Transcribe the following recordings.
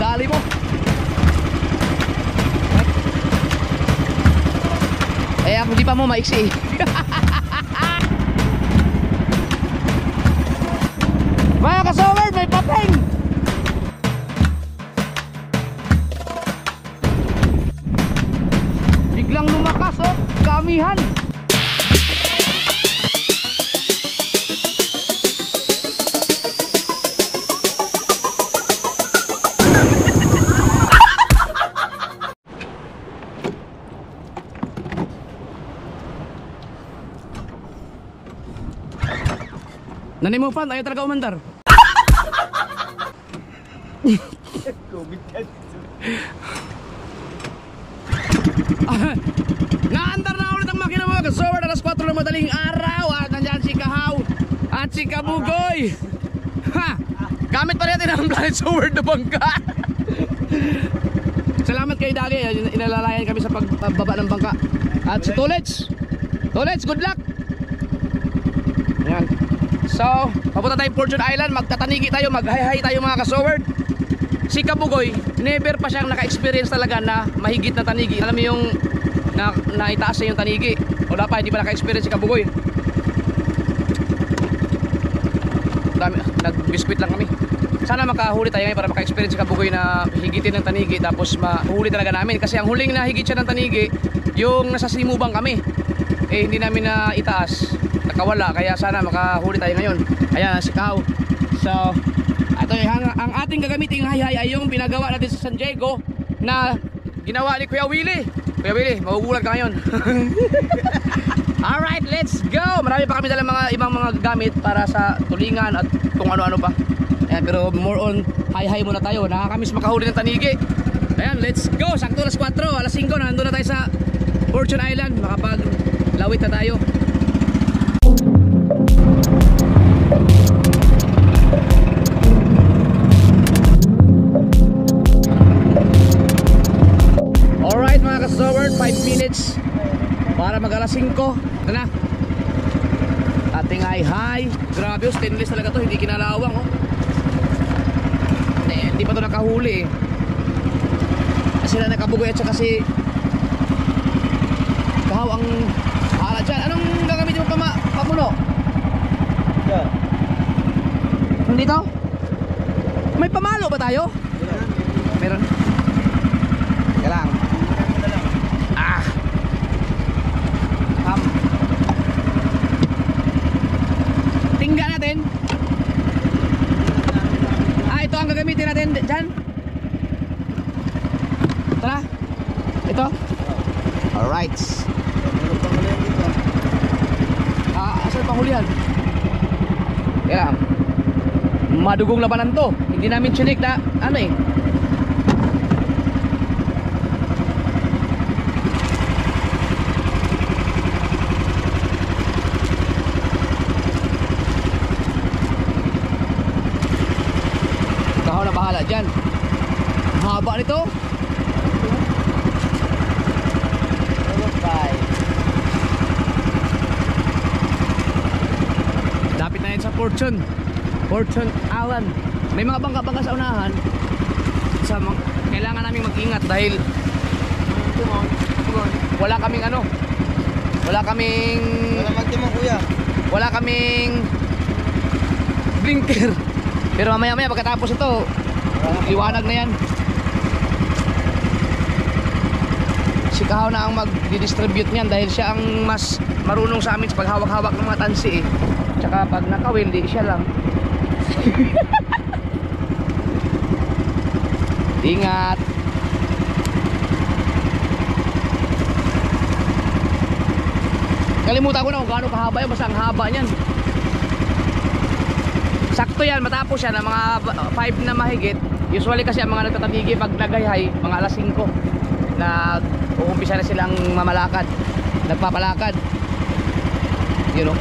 Dali mo. Eh ako di pa mo maiksi. Mga ka-sower, may papeng. Biglang lumakas oh, kamihan. Nanimo fan, ayaw talaga umandar. Naandar na ulit ang makina mga ka-sower. Alas 4 ng madaling araw. At nandyan si Kahaw at si Kabugoy. Ha! Gamit pa rin natin ang Planet Sower na bangka. Salamat kay Dagi. Inalalayan kami sa pagbaba ng bangka. At si Tulets. Tulets, good luck. Ayan. So, papunta tayong Fortune Island. Magtatanigi tayo, mag-hi-hi tayo mga ka-sower. Si Kabugoy, never pa siyang naka-experience talaga na mahigit na tanigi. Alam mo yung naitaas niya yung tanigi. Wala pa, hindi pa naka-experience si Kabugoy. Nag-biscuit lang kami. Sana makahuli tayo ngayon para maka-experience si Kabugoy na higitin ng tanigi. Tapos mahuli talaga namin. Kasi ang huling na higit siya ng tanigi, yung nasa Simubang kami. Eh hindi namin na itaas, nakawala. Kaya sana makahuli tayo ngayon. Ayan si Kao. So ito ang ating gagamiting hay-hay ay yung pinagawa natin sa San Diego na ginawa ni Kuya Willie. Kuya Willie, magugulat ka ngayon. Alright, let's go. Marami pa kami dalang mga ibang mga gamit para sa tulingan at kung ano-ano pa. Ayan, pero more on hay-hay muna tayo. Nakakamiss makahuli ng tanigi. Ayan, let's go. Sakto alas 4, alas 5 nandun na tayo sa Fortune Island. Makapaglawit na tayo. Alright mga ka-sower, 5 minutes para mag alas 5. Ito na ating hi-hi. Grabe oh, stainless talaga to, hindi kinalawang oh. Hindi pa to nakahuli eh. Kasi na Nakabugoy at saka si Kahaw ang hala dyan. Anong gagamitin mo pamuno? Yeah. Dito? May pamalo ba tayo? Meron? Teka lang. Tingga natin. Ito ang gagamitin natin dyan. Tara. Ito. Alright. Asan panghulihan? Kaya madugong labanan to. Hindi namin chinik na ano eh. Kahaw na bahala dyan. Haba nito. Lapit na yan sa Fortune Island. May mga bangka-bangka sa unahan. Kailangan namin mag-ingat dahil wala kaming ano. Wala kaming blinker. Pero mamaya pagkatapos ito, liwanag na yan. Si Kahaw na ang mag-distribute niyan dahil siya ang mas marunong sa amin sa paghawak-hawak ng mga tansi eh. Tsaka pag nakawil, di siya lang. Ingat. Kalimutan ko na kung gaano kahaba yun. Basta ang haba niyan. Sakto yan, matapos yan ng mga 5 na mahigit. Usually kasi ang mga nagtatanigi pag nagayhay, mga alas 5 uumpisa na silang mamalakad, nagpapalakad. You know.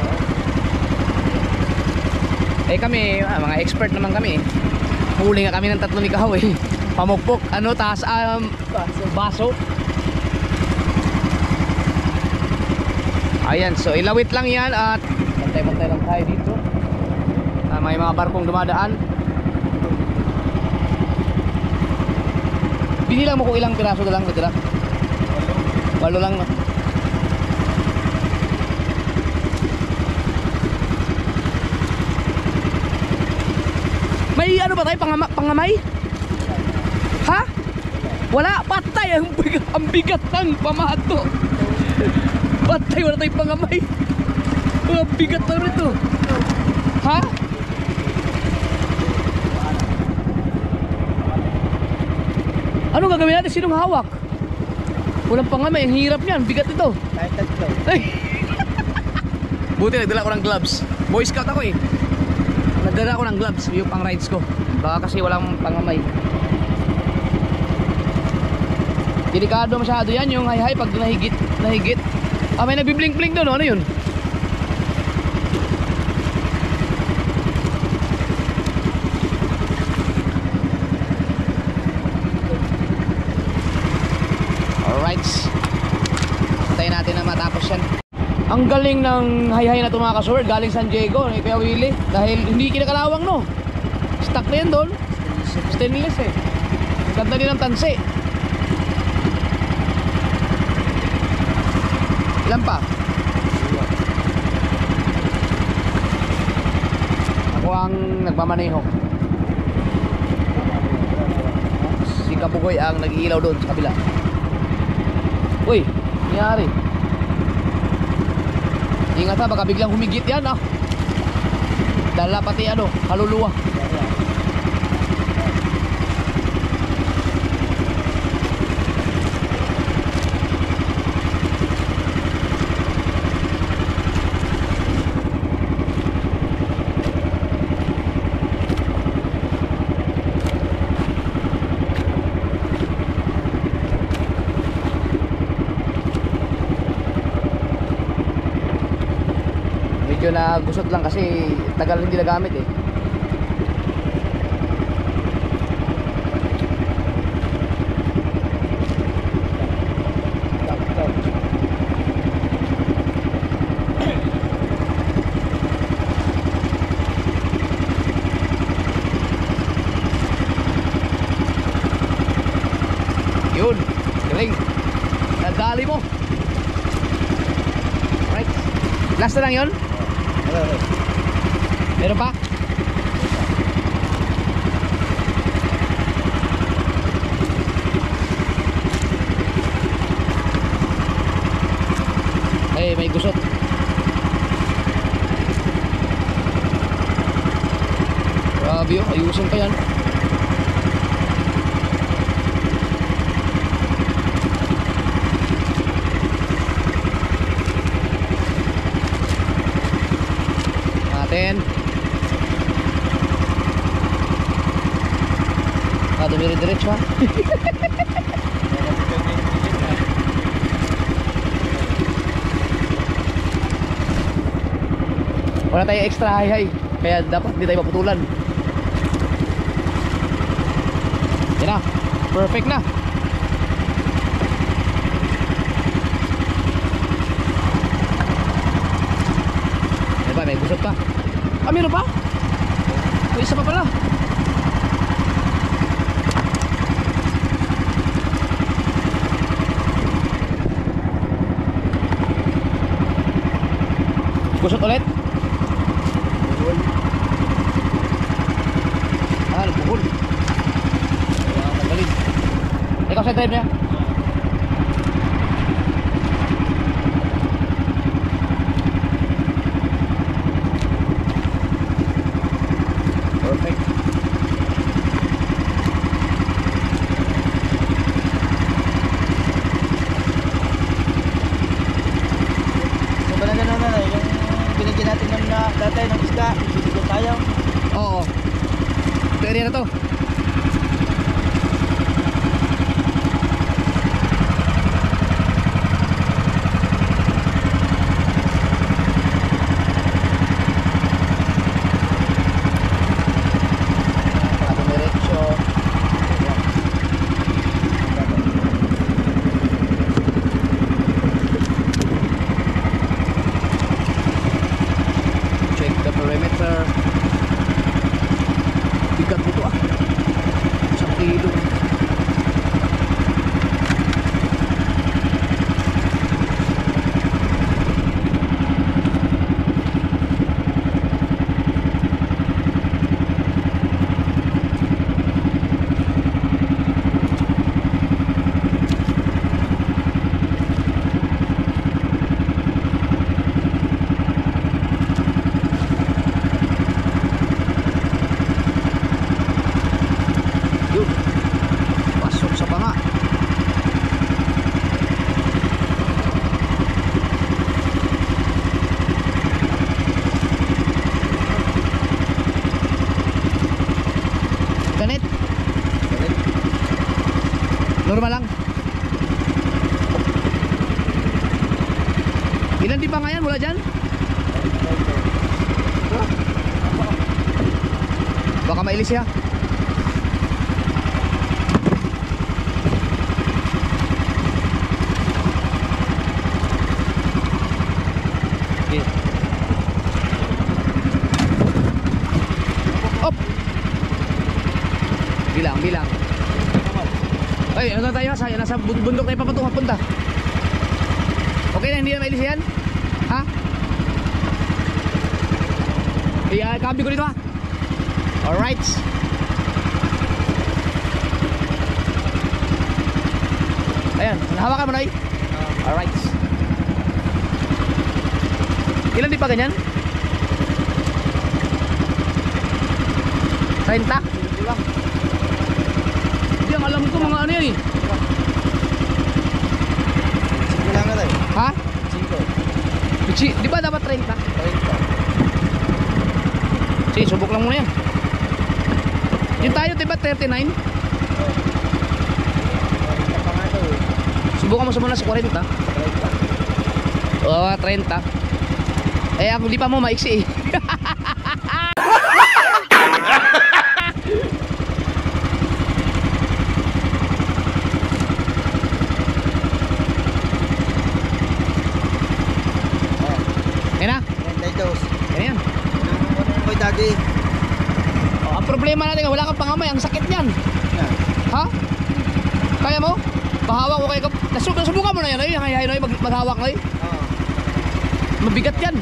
Eh kami, mga expert naman kami. Huli nga kami ng 3 ni Kahaw eh. Pamukpok, taas baso. Ayan, so ilawit lang yan at bantay-bantay lang tayo dito. May mga barkong dumadaan. Binilang mo kung ilang piraso na lang natira. 8 lang no. May ano ba tayo? Pangamay? Ha? Wala, patay. Ang bigat ng pamato. Patay, wala tayong pangamay. Ang bigat na rin ito. Ha? Ano gagawin natin? Sinong hawak? Walang pangamay, ang hirap niyan. Bigat ito. Kahit tatlo. Ay. Buti nagdala ko ng gloves. Boy Scout ako eh. Nagdala ko ng gloves, yung pang rides ko. Baka kasi walang pangamay. Delikado masyado yan yung high pag nahigit. Ah, may nagbiblink-blink doon, ano yun? Alright. Hintayin natin na matapos yan. Ang galing ng high na ito mga kasword. Galing San Diego, Kuya Willie. Dahil hindi kinakalawang no. Stock na yan doon. Stainless eh. Ganda din ng tansi. Ilan pa? Ako ang nagmamaneho. Si Kabugoy ang nag-iilaw doon sa kabila. Uy, nangyari. Ingat ha, baka biglang humigit yan ah. Dala pati ano, kaluluwa. Medyo na gusot lang kasi tagal hindi nagamit eh. Yun, galing. Nadali mo. Right. Last na lang yun. Meron pa? Ay, may gusot. Grabe yun, ayusin pa yan. Dumiri-diretso ha. Wala tayong extra high kaya dapat hindi tayo maputulan. Yan na, perfect na. Diba, may gusot pa. Ah, meron pa? May isa pa pala. Gusot ulit? Bukol. Ah, nagpukul. Kaya magaling. Ikaw sa drive niya? Perfect. So, ba na gano'n na yung binigyan natin ng dati ng isda, bibigyan tayo. Oo. Ito area na to. Check the perimeter. Bigat nito ah. Normal lang. Ilan di ba ngayon mula dyan? Baka mailis siya. Okay. Op! Bilang. Ay, ano tayo? Nasa bundok tayo papunta. Okay na, hindi na mailis yan? Ha? Kabi ko dito ha. Alright. Ayan, nahawakan mo na eh. Alright. Ilan di pa ganyan? 30? Hindi, ang alam ko mga ano yan eh. 5 lang na tayo. Ha? 5. Di ba dapat 30? 30. Sige, subok lang muna yan. Yung tayo, diba 39? Subukan mo sa muna sa 40. 30. Oo, 30. Eh, ako di pa mo maiksi eh. Yan na. 32. Yan yan. Koy dagi. Oh, ang problema natin, wala kang pangamay. Ang sakit niyan. Ha? Kaya mo? Pahawak ko kayo. Subukan mo na yan. Ay, maghawak na yun. Mabigat yan.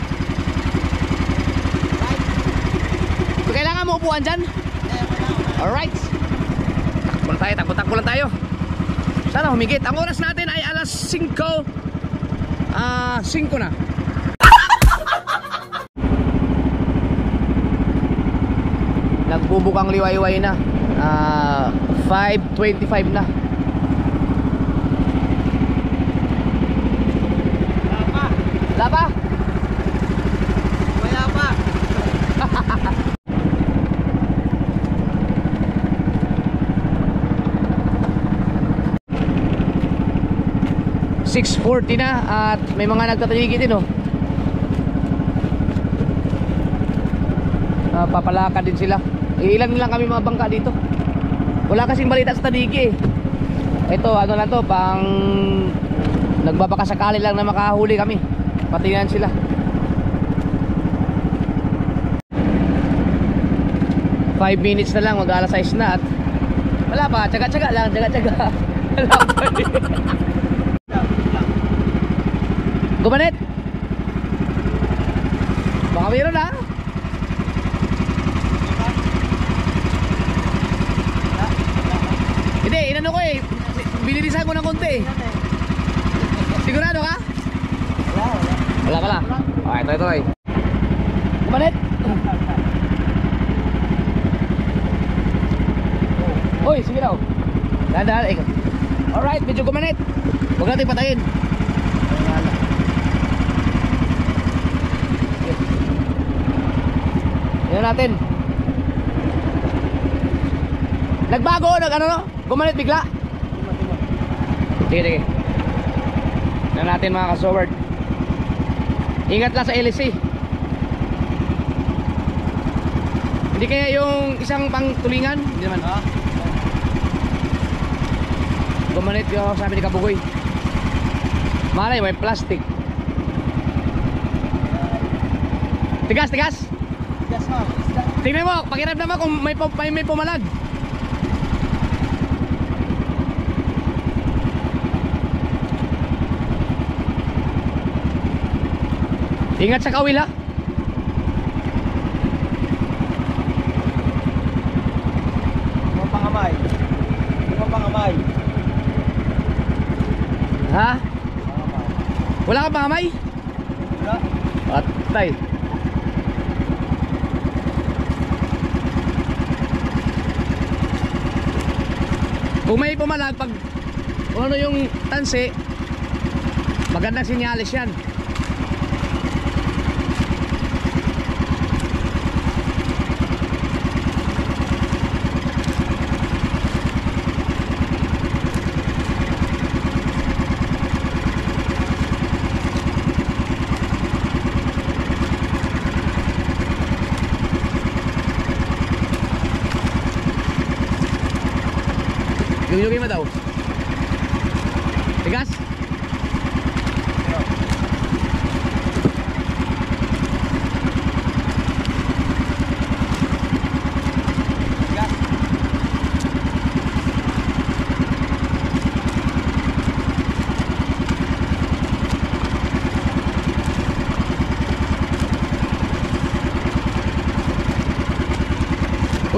Kailangan mo upuan dyan. Alright. Takbo lang tayo. Sana humigit. Ang oras natin ay alas 5. 5 na. Nagbubukang liwayway na. 5:25 na. Lapa? Wala pa. 6:40 na at may mga nagtataligi din oh. Papalakad din sila. Ilan lang kami mga bangka dito. Wala kasing balita sa taligi eh. Ito ano lang to, pang nagbabakasakali lang na makahuli kami. Patingnan sila. Five minutes na lang, mag-alas 6 na at wala pa, tsaga-tsaga lang, tsaga-tsaga. Wala pa rin. Gumanit. Baka mayroon ha. Hindi, inano ko eh. Binilisan ko ng konti eh. Sigurado ka? Wala pala. Okay, ito eh. Gumanit. Uy, sige daw. Dahan-dahan. Alright, medyo gumanit. Huwag natin patayin. Yan natin. Nagbago, ano no? Gumanit bigla. Sige, sige. Yan natin mga kasoward. Ingat lang sa LSC. Hindi kaya yung isang pang tulingan? Hindi naman. Gumanit yung sabi ni Kabugoy. Malay, may plastic. Tigas, tigas. Yes, ma'am. Tingnan mo, pakiramdam mo kung may pumalag. Ingat sa kawil ha. Mga pangamay. Mga pangamay. Ha? Pangamay. Wala kang pangamay? Wala. Patay. Kung may pumalag, pag kung ano yung tansi, magandang sinyalis yan. Yuyugin mo daw. Tigas?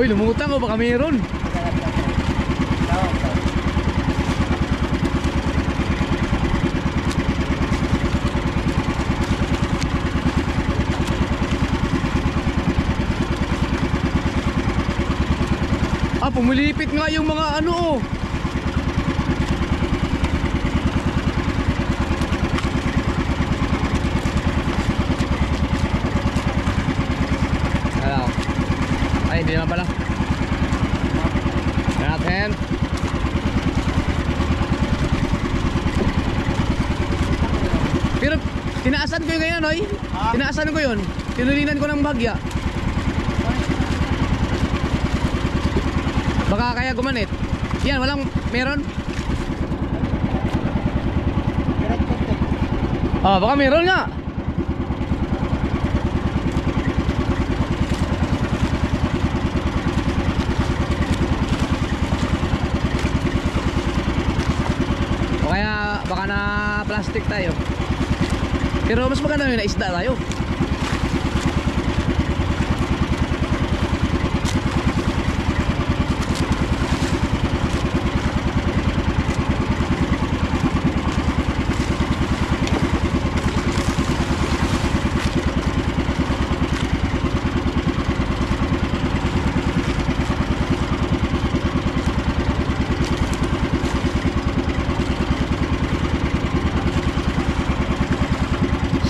Uy, lumutang o baka mayroon. Ah, pumilipit nga yung mga ano oh. Hello. Ay, hindi naman pala. Natin. Pero tinaasan ko yung ganyan, oy. Tinaasan ko yun. Tinulinan ko ng bagya. Baka kaya gumanit. Yan, walang meron. Ah, baka meron nga. O kaya baka na plastic tayo. Pero mas maganda yung naisda tayo.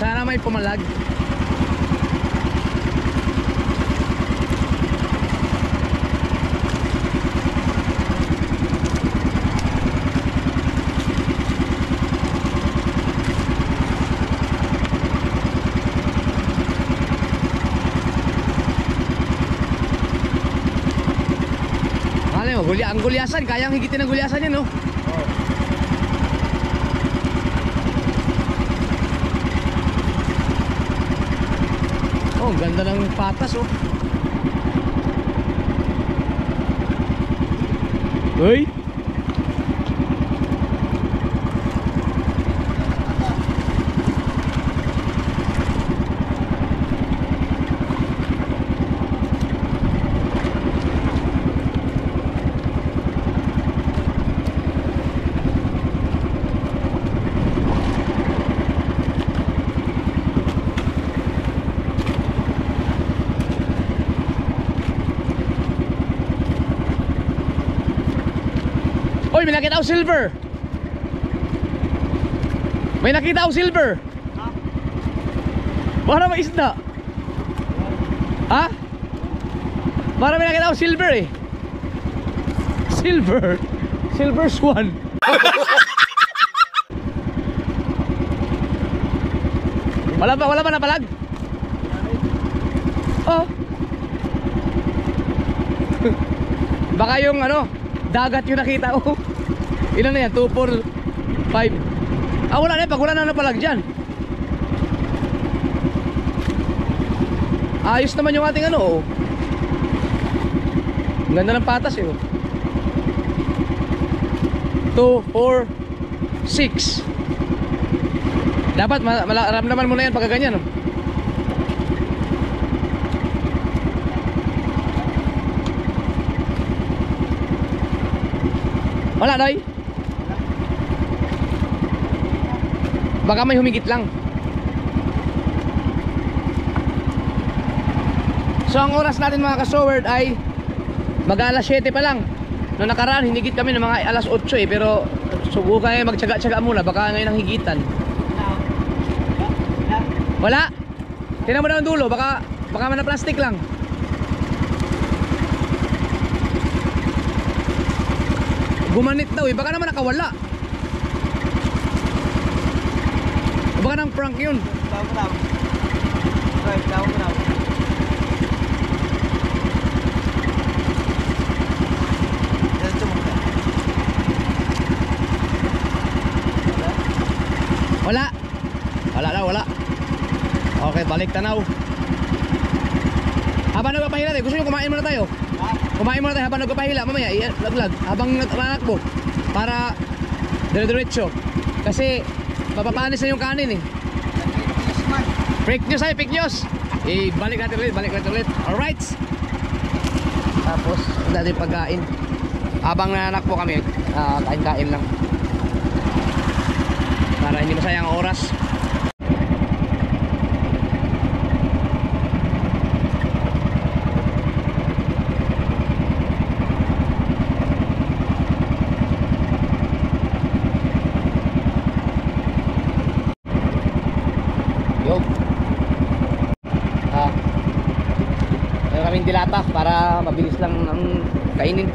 Sana may pumalag. Alam mo, ang gulyasan, kayang higitin ng gulyasan yan, no? Oh, ganda ng patas, oh. Uy. Uy, may nakita ako silver. May nakita ako silver. Para may isda. Ha? Para may nakita ako silver eh. Silver. Silver swan. Wala ba napalag? Oh. Baka yung ano, dagat yung nakita ko. Ilan na yan? 2, 4, 5. Ah, wala na. Pag wala na napalag dyan. Ayos naman yung ating ano, oh. Ang ganda ng patas eh, oh. 2, 4, 6. Dapat maramdaman mo na yan pagka ganyan, oh. Wala, Noy? Baka may humigit lang. So ang oras natin mga ka-soward ay mag-alas 7 pa lang. Noong nakaraan hinigit kami ng mga alas 8 eh. Pero subukan kayo magtsaga-tsaga muna. Baka ngayon ang higitan. Wala? Tingnan mo na ang dulo. Baka na plastic lang. Gumanit daw eh. Baka naman nakawala. Baka nang prank yun. Wala. Wala. Okay, balik tanaw. Habang nagpapahila tayo, gusto nyo kumain muna tayo? Kumain muna tayo habang nagpapahila. Mamaya, laglag. Habang nanakbo. Para dire-diretso. Kasi mapapanis na yung kanin eh. Fake news ay, fake news. Balik natin ulit. Alright. Tapos, dati pagkain. Habang nanakbo kami, kain-kain lang. Para hindi masayang ang oras. Meron kaming dilata para mabilis lang ang kainin.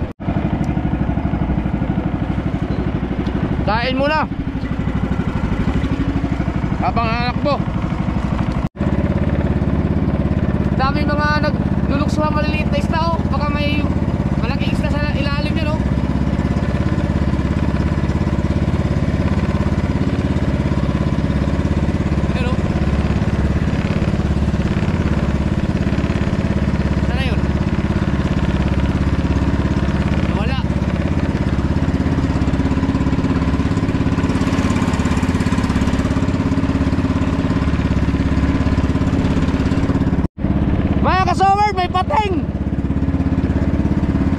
Kain muna habang hanakbo. Daming mga nagluluksuhan maliliit na isda oh. Baka may malaking isda sa ilalim yan oh. May pating!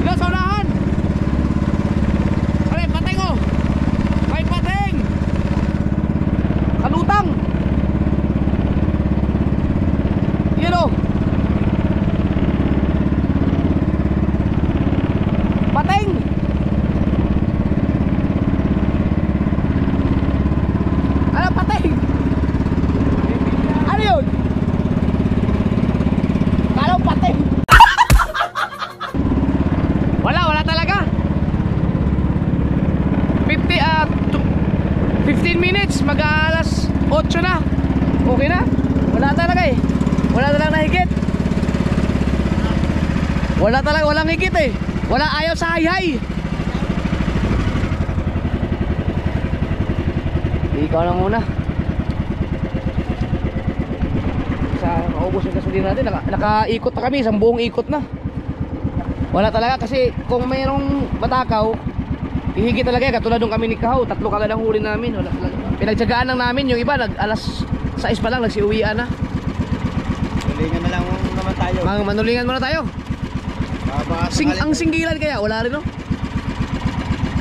Dito sa unahan! Ay, pating oh! May pating! Kalutang! Yan oh! Pating! Ano pating? Ano yun? Pating. Wala talaga. 15 minutes mag-alas 8 na. Okay na? Wala talaga eh. Wala talaga nahigit. Wala talaga, walang higit eh. Wala, ayaw sa hay-hay. Ikaw na muna. Maubos yung gasolina natin, nakaikot na kami, isang buong ikot na. Wala talaga kasi kung mayroong batakaw, ihigit talaga yan, katulad nung kami ni Kahaw, 3 kagad ang huli namin. Wala talaga. Pinagtsagaan lang namin, yung iba alas 6 pa lang, nagsiuwian na. Manulingan na lang naman tayo. Manulingan muna tayo. Ang singgilan kaya, wala rin no?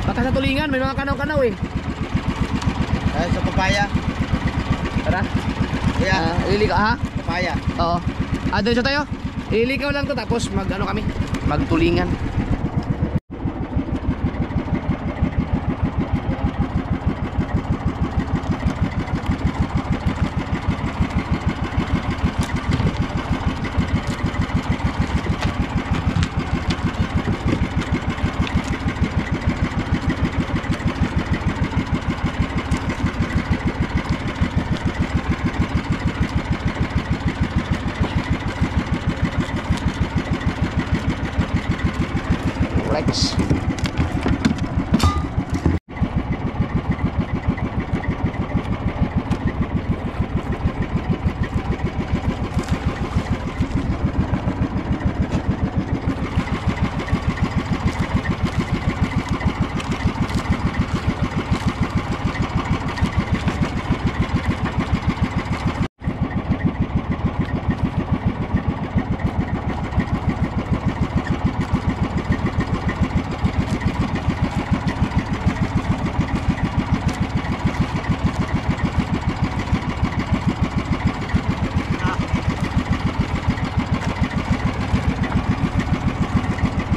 Baka sa tulingan, may mga kanaw-kanaw eh. Sa papaya. Tara. Yeah. Lili ka ha? Papaya. Oo. Diretso tayo. Ilikaw lang to tapos kami, magtulingan. Flex.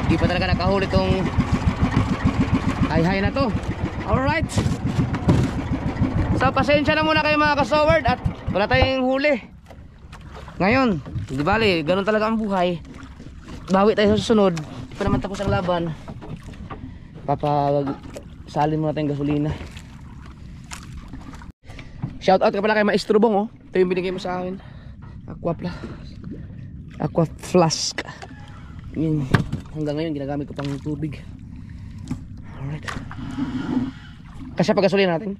Di pa talaga nakahuli tong hay-hay na to. Alright. So pasensya na muna kayo mga kasoward at wala tayong huli ngayon. Di bali, ganun talaga ang buhay. Bawi tayo sa susunod. Di pa naman tapos ang laban. Salin muna tayong gasolina. Shoutout ka pala kay Maestro Bong oh. Ito yung binigay mo sa akin. Aqua flask. Yun. Hanggang ngayon ginagamit ko pang tubig. Alright. Kasi pag gasolina natin.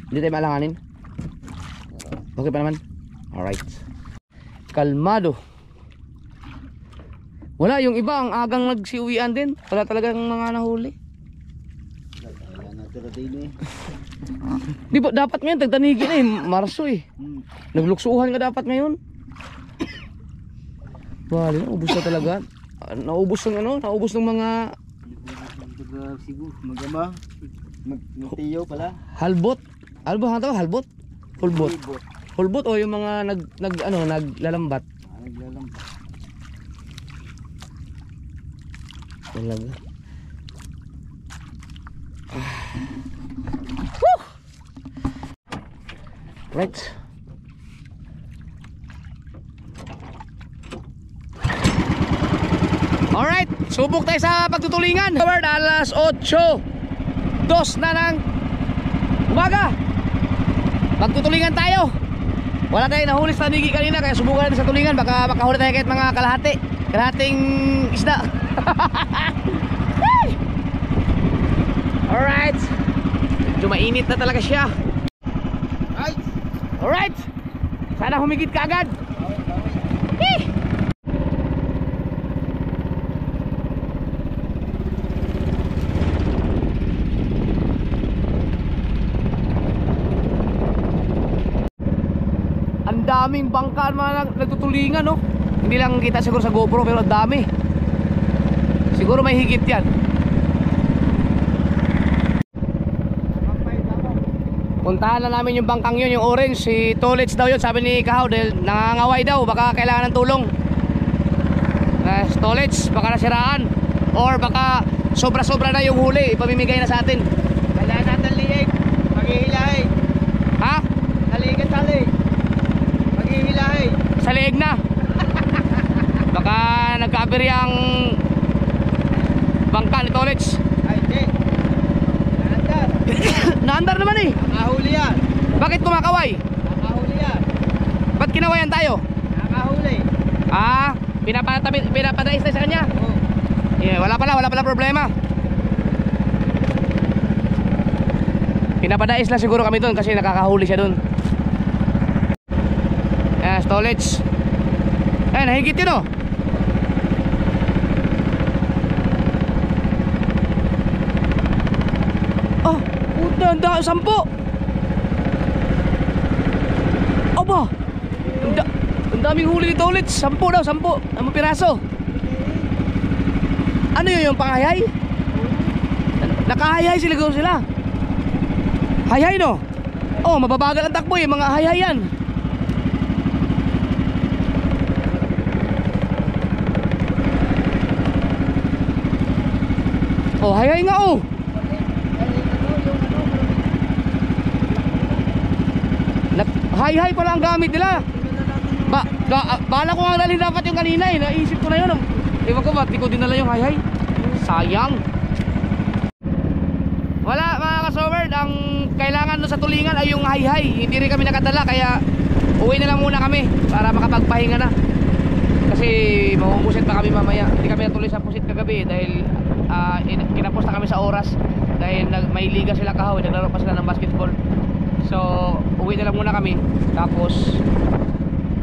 Hindi tayo maalanganin. Okay pa naman. Alright. Kalmado. Wala, yung iba ang agang nagsiuwian din. Wala talagang mga nahuli. Wala na tira din eh. Di ba dapat ngayon tagtanigi na eh, Marso eh. Nagluksuhan ka dapat ngayon. Bali, naubos na talaga. Naubos ng ano, naubos ng mga Siguro, magama. Magtiyo pala. halbot. Ano ba tawag? Halbot? Hulbot. Hulbot o yung mga naglalambat. Naglalambat. Talaga. Woo! Right. Alright, subok tayo sa pagtutulingan. Alas 8:02 na ng umaga. Magtutulingan tayo. Wala tayong nahuli sa tanigi kanina, kaya subukan natin sa tulingan. Baka makahuli tayo kahit mga kalahating isda. Alright, medyo mainit na talaga siya. Alright, sana humigit ka agad. Ang daming bangka mga nagtutulingan, no? Hindi lang kita siguro sa GoPro, pero ang dami. Siguro may higit yan. Puntahan na namin yung bangkang yun, yung orange. Si Tolets daw yun, sabi ni Kahaw, dahil nangangaway daw, baka kailangan ng tulong. Tolets, baka nasiraan. Or baka sobra-sobra na yung huli, ipamimigay na sa atin. Kailangan natin liig. Maghihilahin. Ha? Naligan tali. Maghihilahin. Sa leeg na. Baka nagka-aberya ang bangka ni Tolets. Ay, hindi. Naandar. Naandar naman eh. Nakahuli yan. Bakit kumakaway? Nakahuli yan. Ba't kinawayan tayo? Nakahuli. Ah, pinapadais na sa kanya. Oo. Yeah, wala pala problema. Pinapadais lang siguro kami doon kasi nakakahuli siya doon. Stolage. Nahigit yun, oh. Oh, puta, 10. Aba, ang daming huli ni Tolets. 10 daw, 10 piraso. Ano yun, yung panghahay? Nakahayhay sila. Hayhay, no? Oh, mababagal ang takbo eh, mga hayhay yan. Oh, hayhay nga, oh. Hayhay pala ang gamit nila. Bala ko nga dalhin dapat yung kanina eh. Naisip ko na yun. Ewan ko ba't di ko dinala yung hayhay. Sayang. Wala mga ka-sowerd, ang kailangan sa tulingan ay yung hayhay. Hindi rin kami nakadala kaya uwi na lang muna kami para makapagpahinga na. Kasi mamumusit pa kami mamaya. Hindi kami natuloy sa pusit kagabi dahil kinapos na kami sa oras. Dahil may liga sila Kahaw, naglaro pa sila ng basketball. So uwi na lang muna kami. Tapos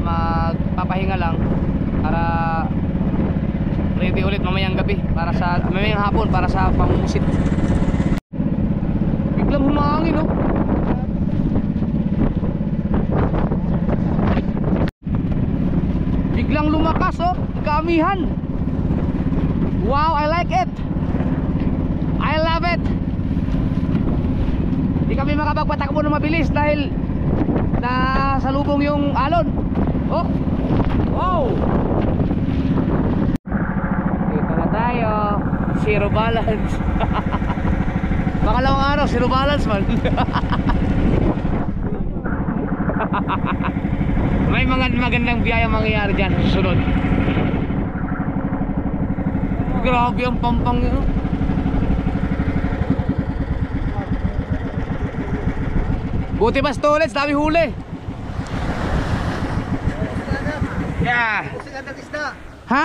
magpapahinga lang para ready ulit mamayang gabi, para sa mamayang hapon para sa pamumusit. Biglang humangin, no? Biglang lumakas, oh, kamihan. Wow, I like it. I love it. Hindi kami makapagpatakbo na mabilis dahil nasalubong yung alon. Oh, wow. Dito na tayo. Zero balance. Pangalawang araw, zero balance man. May mga magandang biyaya mangyayari dyan sa susunod. Grabe ang pampang yun. Buti ba Stolets, dami huli. Yeah. Ha?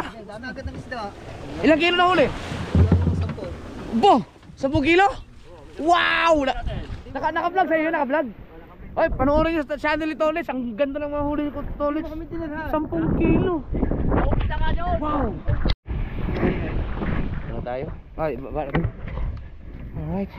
Ilang kilo na huli? 10. Bo, 10 kilo? Wow! Naka-vlog sa'yo yun, naka-vlog? Ay, panoorin nyo sa channel ni Tolis. Ang ganda ng mga huli ko, Tolis. 10 kilo. Wow. Ano tayo? Ay, alright.